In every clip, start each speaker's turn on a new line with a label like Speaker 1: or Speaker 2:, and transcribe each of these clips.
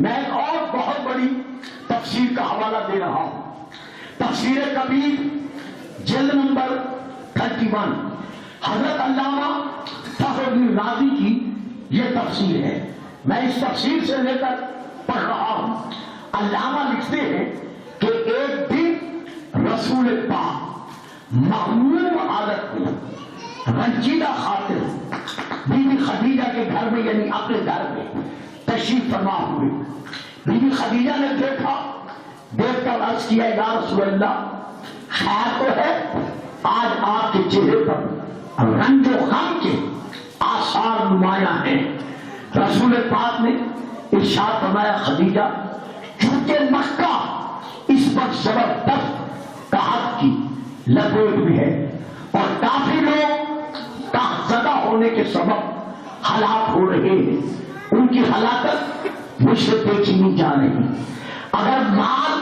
Speaker 1: میں ایک اور بہت بڑی تفسیر کا حوالہ دے رہا ہوں. تفسیر کبیر جلد نمبر 31 حضرت علامہ فخر الدین رازی کی یہ تفسیر ہے. میں اس تفسیر سے لے کر پڑھ رہا ہوں. علامہ لکھتے ہیں کہ ایک دن رسول پاک مغموم حالت میں رنجیدہ خاطر بی بی خدیجہ کے گھر میں یعنی اپنے گھر میں تشریف فرما ہوئے. بی بی خدیجہ نے دیکھ کر عرض کیا یا رسول اللہ خیر تو ہے, آج آپ کے چہرے پر رنج و غم کے آثار نمایاں ہیں. رسول پاک نے ارشاد فرمایا خدیجہ چونکہ مکہ اس پر زبردست قحط کی لپیٹ میں ہے اور کافی لوگ قحطزدہ ہونے کے سبب ہلاک ہو رہے ہیں, ان کی ہلاکت مجھ سے دیکھی نہیں جا رہی. اگر مال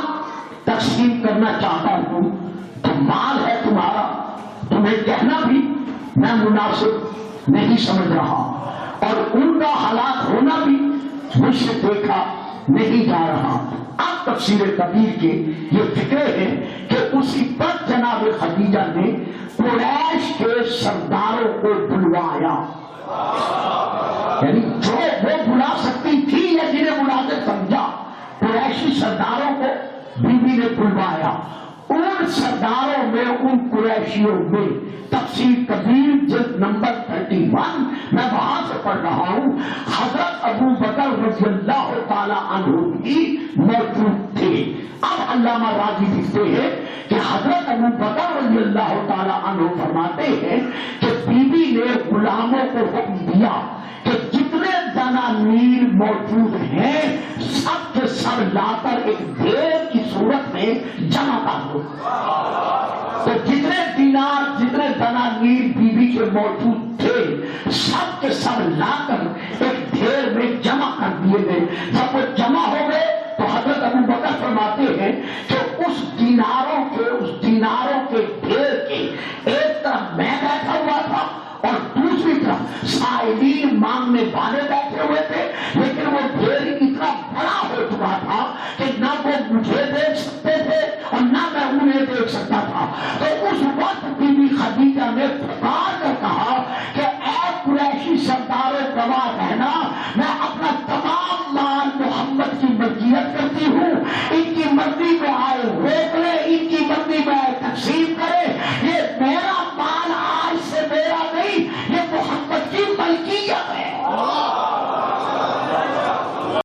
Speaker 1: تقسیم کرنا چاہتا ہوں تو مال ہے تمہارا, تمہیں کہنا بھی میں مناسب نہیں سمجھ رہا اور ان کا ہلاک ہونا بھی مجھ سے دیکھا نہیں جا رہا. اب تفسیر کبیر کے یہ فکرے ہیں کہ اسی پر جناب خدیجہ نے قریش کے سرداروں کو بلوایا, یعنی جو وہ بلا سکتی تھی یا جنہیں بلا کے سمجھا, قریشی سرداروں کو بی بی نے بلوایا. ان سرداروں میں ان قریشیوں میں تفسیر کبیر جلد نمبر 31 میں وہاں سے پڑھ رہا ہوں, حضرت ابو بکر رضی اللہ تعالی عنہ بھی موجود تھے. اب علامہ راضی لکھتے ہیں کہ حضرت ابو بکر رضی اللہ تعالی عنہ فرماتے ہیں کہ بی بی نے غلاموں کو حکم دیا کہ جتنے دنانیر موجود ہیں سب کے سب لا کر ایک ڈھیر کی صورت میں جمع کر دو. تو جتنے دینار جتنے دنانیر بی بی کے موجود تھے سب کے سب لا کر ایک ڈھیر میں جمع کر دیے گئے. جب وہ جمع ہو گئے تو حضرت ابو بکر فرماتے ہیں کہ اس دیناروں کے ڈھیر کے ایک طرف میں بیٹھا ہوا تھا اور دوسری طرف سائلین مانگنے والے بیٹھے ہوئے تھے, لیکن